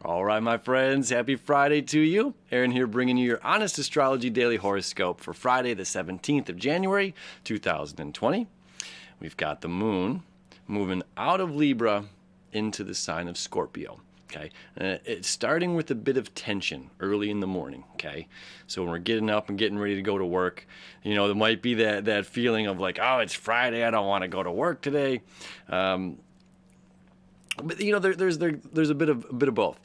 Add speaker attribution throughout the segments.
Speaker 1: All right, my friends, happy Friday to you. Aaron here bringing you your honest astrology daily horoscope for Friday, the 17th of January, 2020. We've got the moon moving out of Libra into the sign of Scorpio. Okay, it's starting with a bit of tension early in the morning. Okay, so when we're getting up and getting ready to go to work, there might be that feeling of like, oh, it's Friday, I don't want to go to work today. But there's a bit of both.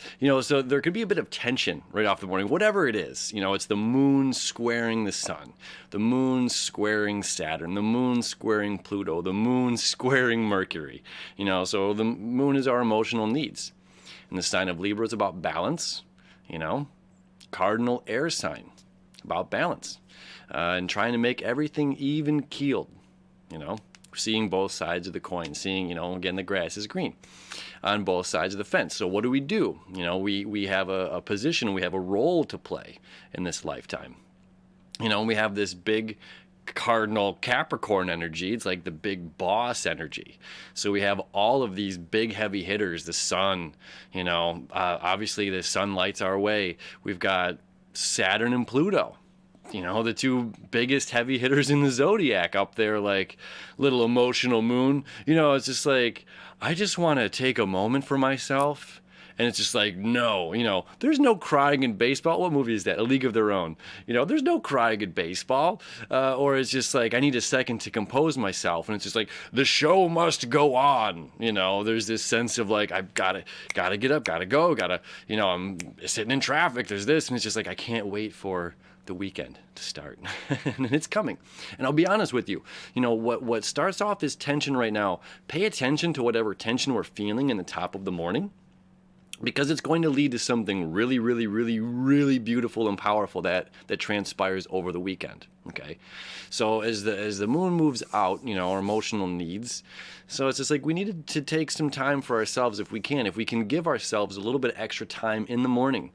Speaker 1: So there could be a bit of tension right off the morning, whatever it is. It's the moon squaring the sun, the moon squaring Saturn, the moon squaring Pluto, the moon squaring Mercury. So the moon is our emotional needs. And the sign of Libra is about balance. Cardinal air sign, about balance, and trying to make everything even keeled. Seeing both sides of the coin, seeing, again, the grass is green on both sides of the fence. So what do? We have a position, we have a role to play in this lifetime. We have this big cardinal Capricorn energy. It's like the big boss energy. So we have all of these big heavy hitters, the sun, obviously the sun lights our way. We've got Saturn and Pluto. The two biggest heavy hitters in the zodiac up there, like little emotional moon. It's just like, I just want to take a moment for myself. And it's just like, no, there's no crying in baseball. What movie is that? A League of Their Own. There's no crying in baseball. Or it's just like, I need a second to compose myself. And it's just like, the show must go on. There's this sense of like, I've gotta get up, gotta go, I'm sitting in traffic. There's this. And it's just like, I can't wait for the weekend to start. And it's coming. And I'll be honest with you, what starts off as tension right now, pay attention to whatever tension we're feeling in the top of the morning, because it's going to lead to something really, really, really, really beautiful and powerful that transpires over the weekend. Okay, so as the moon moves out, our emotional needs. So it's just like we needed to take some time for ourselves if we can give ourselves a little bit extra time in the morning.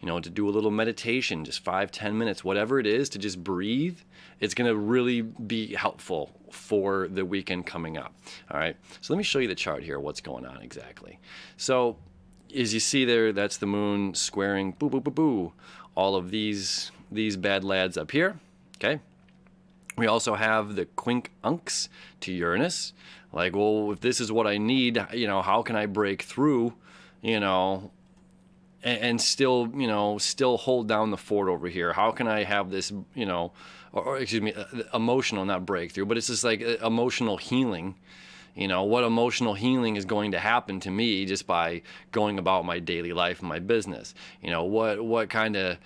Speaker 1: To do a little meditation, just 5-10 minutes, whatever it is, to just breathe. It's going to really be helpful for the weekend coming up. All right. So let me show you the chart here, what's going on exactly. So as you see there, that's the moon squaring boo, boo, boo, boo, all of these bad lads up here. Okay. We also have the quincunx to Uranus. Like, well, if this is what I need, how can I break through, and still hold down the fort over here? How can I have this, or excuse me, emotional, not breakthrough, but it's just like emotional healing. What emotional healing is going to happen to me just by going about my daily life and my business? What kind of,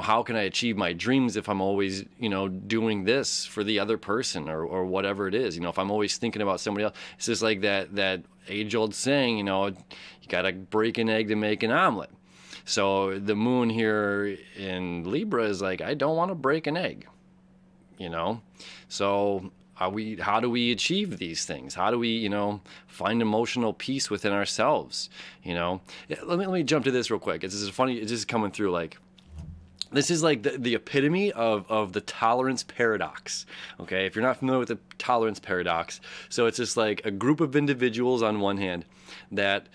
Speaker 1: how can I achieve my dreams if I'm always, doing this for the other person or whatever it is? If I'm always thinking about somebody else, it's just like that age-old saying, you got to break an egg to make an omelet. So the moon here in Libra is like, I don't want to break an egg, So how do we achieve these things? How do we, find emotional peace within ourselves? Let me jump to this real quick. It's just funny. It's just coming through like, this is like the epitome of the tolerance paradox. Okay, if you're not familiar with the tolerance paradox, so it's just like a group of individuals on one hand that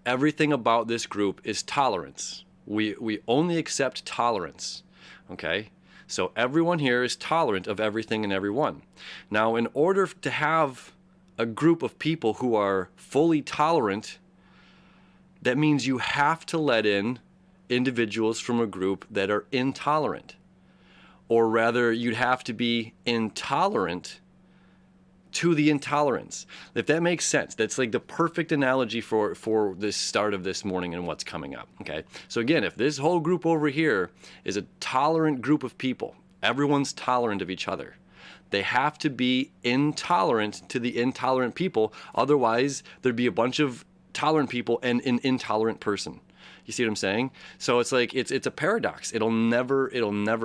Speaker 1: everything about this group is tolerance. We only accept tolerance. Okay, so everyone here is tolerant of everything and everyone. Now, in order to have a group of people who are fully tolerant, that means you have to let in individuals from a group that are intolerant. Or rather, you'd have to be intolerant to the intolerance. If that makes sense, that's like the perfect analogy for this start of this morning and what's coming up. Okay, so again, if this whole group over here is a tolerant group of people, everyone's tolerant of each other, they have to be intolerant to the intolerant people. Otherwise, there'd be a bunch of tolerant people and an intolerant person. You see what I'm saying? So it's like it's a paradox. It'll never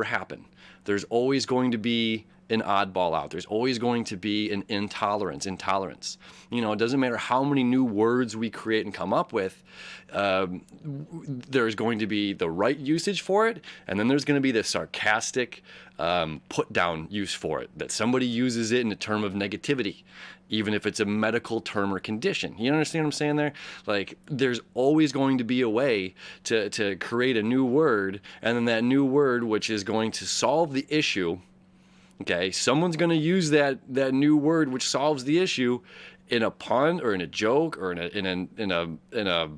Speaker 1: happen. There's always going to be an oddball out. There's always going to be an intolerance. It doesn't matter how many new words we create and come up with. There's going to be the right usage for it, and then there's going to be the sarcastic put down use for it, that somebody uses it in a term of negativity, even if it's a medical term or condition. You understand what I'm saying there? Like, there's always going to be a way to create a new word, and then that new word, which is going to solve the issue. Okay, someone's going to use that new word which solves the issue in a pun or in a joke or in a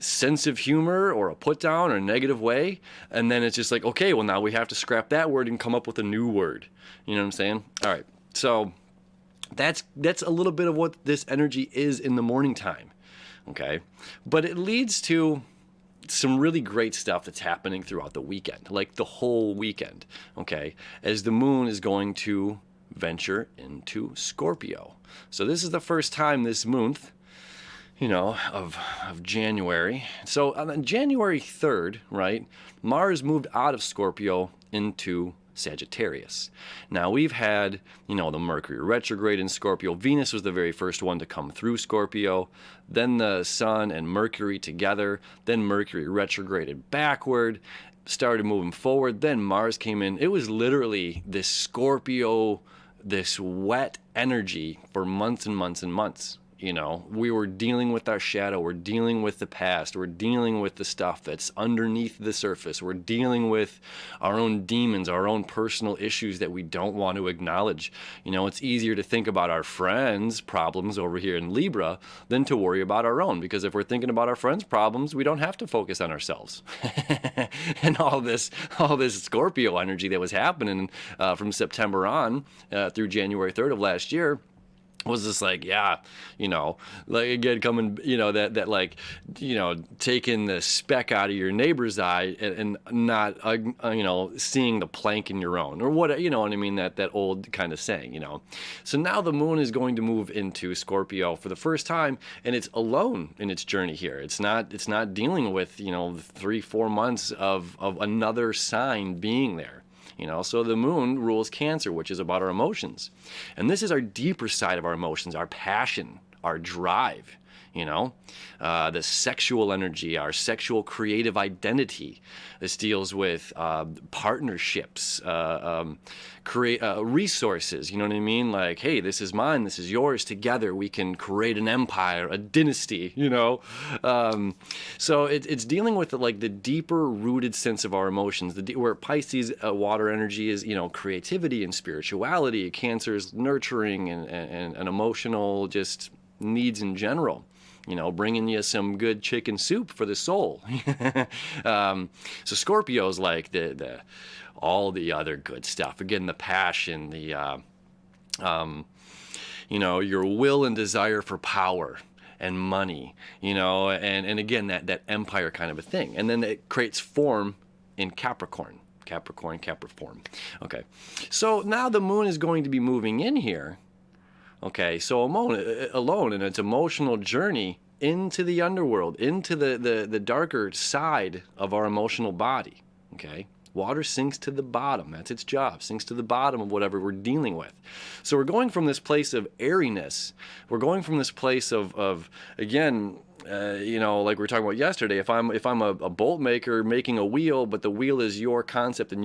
Speaker 1: sense of humor or a put down or a negative way, and then it's just like, okay, well, now we have to scrap that word and come up with a new word. You know what I'm saying? All right, so that's a little bit of what this energy is in the morning time. Okay, but it leads to some really great stuff that's happening throughout the weekend, like the whole weekend, okay, as the moon is going to venture into Scorpio. So this is the first time this month, of January. So on January 3rd, right, Mars moved out of Scorpio into Sagittarius. Now we've had, the Mercury retrograde in Scorpio. Venus was the very first one to come through Scorpio. Then the Sun and Mercury together. Then Mercury retrograded backward, started moving forward. Then Mars came in. It was literally this Scorpio, this wet energy for months and months and months. We were dealing with our shadow. We're dealing with the past. We're dealing with the stuff that's underneath the surface. We're dealing with our own demons, our own personal issues that we don't want to acknowledge. It's easier to think about our friends' problems over here in Libra than to worry about our own, because if we're thinking about our friends' problems, we don't have to focus on ourselves. And all this Scorpio energy that was happening from September on through January 3rd of last year was just like, like again, coming, taking the speck out of your neighbor's eye and not, seeing the plank in your own, or what, what I mean, that old kind of saying, So now the moon is going to move into Scorpio for the first time, and it's alone in its journey here. It's not dealing with, 3-4 months of another sign being there. So the moon rules Cancer, which is about our emotions. And this is our deeper side of our emotions, our passion, our drive, the sexual energy, our sexual creative identity. This deals with partnerships, resources, you know what I mean? Like, hey, this is mine, this is yours. Together we can create an empire, a dynasty, So it's dealing with the deeper rooted sense of our emotions, where Pisces water energy is, creativity and spirituality. Cancer is nurturing and emotional just needs in general. Bringing you some good chicken soup for the soul. So Scorpio is like the all the other good stuff. Again, the passion, your will and desire for power and money, and again, that empire kind of a thing. And then it creates form in Capricorn. Capriform. Okay. So now the moon is going to be moving in here. Okay, so alone in its emotional journey into the underworld, into the darker side of our emotional body. Okay, water sinks to the bottom. That's its job. Sinks to the bottom of whatever we're dealing with. So we're going from this place of airiness. We're going from this place of again, like we were talking about yesterday. If I'm a bolt maker making a wheel, but the wheel is your concept and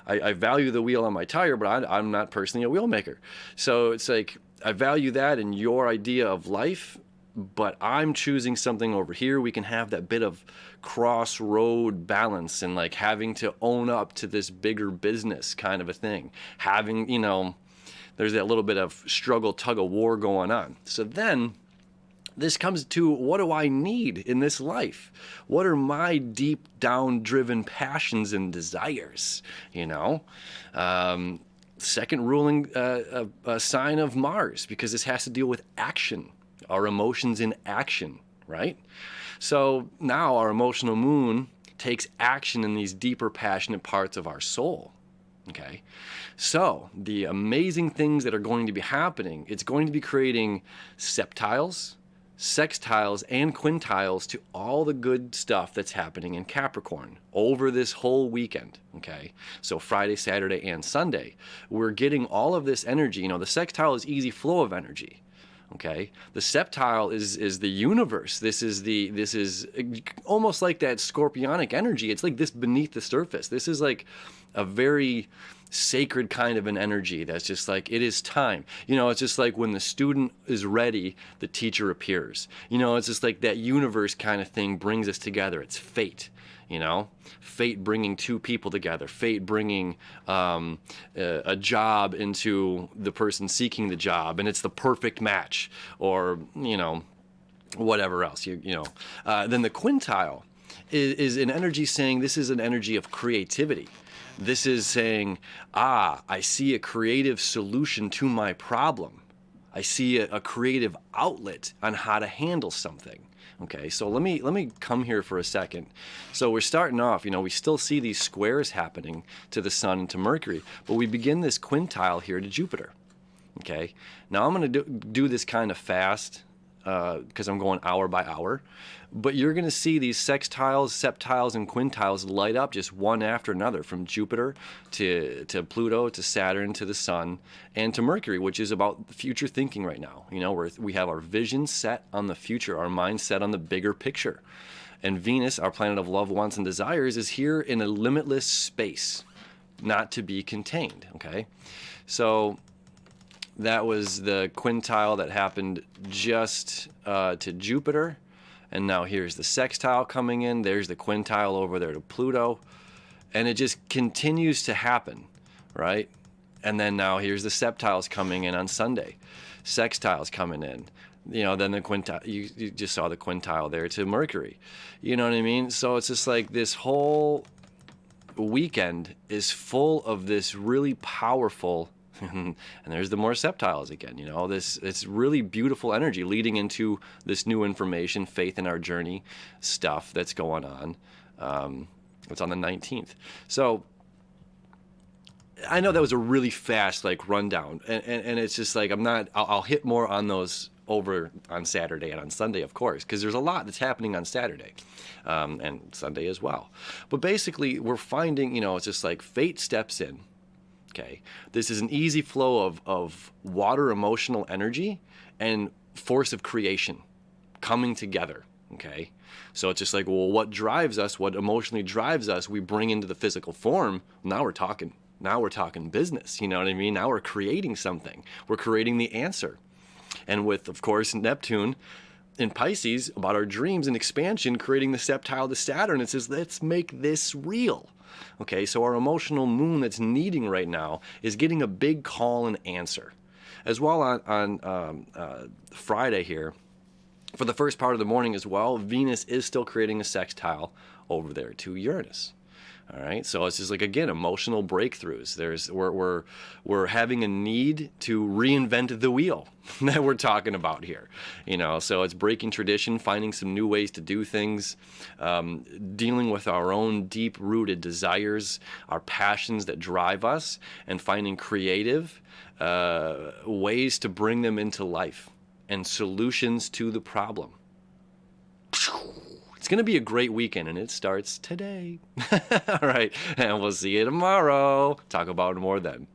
Speaker 1: I value the wheel on my tire, but I'm not personally a wheel maker. So it's like, I value that in your idea of life, but I'm choosing something over here. We can have that bit of crossroad balance and like having to own up to this bigger business kind of a thing. Having, there's that little bit of struggle, tug of war going on. So then this comes to, what do I need in this life? What are my deep down driven passions and desires? Second ruling sign of Mars, because this has to deal with action, our emotions in action, right? So now our emotional moon takes action in these deeper passionate parts of our soul. Okay, so the amazing things that are going to be happening, it's going to be creating septiles, sextiles and quintiles to all the good stuff that's happening in Capricorn over this whole weekend, okay? So Friday, Saturday, and Sunday, we're getting all of this energy. You know, the sextile is easy flow of energy, okay? The septile is the universe. This is almost like that scorpionic energy. It's like this beneath the surface. This is like a very sacred kind of an energy that's just like, it is time. You know, it's just like when the student is ready, the teacher appears. You know, it's just like that universe kind of thing brings us together. It's fate, you know, fate bringing two people together, fate bringing a job into the person seeking the job, and it's the perfect match, or, you know, whatever else, you know. Then the quintile is an energy saying this is an energy of creativity. This is saying, I see a creative solution to my problem. I see a creative outlet on how to handle something. Okay, so let me come here for a second. So we're starting off, you know, we still see these squares happening to the sun and to Mercury, but we begin this quintile here to Jupiter. Okay, now I'm going to do this kind of fast because I'm going hour by hour. But you're going to see these sextiles, septiles, and quintiles light up just one after another, from Jupiter to Pluto to Saturn to the Sun and to Mercury, which is about future thinking right now. You know, we have our vision set on the future, our mind set on the bigger picture. And Venus, our planet of love, wants, and desires, is here in a limitless space, not to be contained. Okay, so that was the quintile that happened just to Jupiter. And now here's the sextile coming in. There's the quintile over there to Pluto. And it just continues to happen, right? And then now here's the septiles coming in on Sunday. Sextiles coming in. You know, then the quintile, you just saw the quintile there to Mercury. You know what I mean? So it's just like this whole weekend is full of this really powerful and there's the more septiles again, you know, it's really beautiful energy leading into this new information, faith in our journey stuff that's going on. It's on the 19th. So I know that was a really fast like rundown, and it's just like I'll hit more on those over on Saturday and on Sunday, of course, because there's a lot that's happening on Saturday and Sunday as well. But basically we're finding, you know, it's just like fate steps in. Okay, this is an easy flow of water, emotional energy, and force of creation coming together. Okay, so it's just like, well, what drives us, what emotionally drives us, we bring into the physical form. Now we're talking business. You know what I mean? Now we're creating something. We're creating the answer. And with, of course, Neptune in Pisces, about our dreams and expansion, creating the septile to Saturn, it says, let's make this real. Okay, so our emotional moon that's needing right now is getting a big call and answer. As well on Friday here, for the first part of the morning as well, Venus is still creating a sextile over there to Uranus. All right, so it's just like, again, emotional breakthroughs. We're having a need to reinvent the wheel that we're talking about here, you know. So it's breaking tradition, finding some new ways to do things, dealing with our own deep-rooted desires, our passions that drive us, and finding creative ways to bring them into life and solutions to the problem. It's going to be a great weekend, and it starts today. All right, and we'll see you tomorrow. Talk about it more then.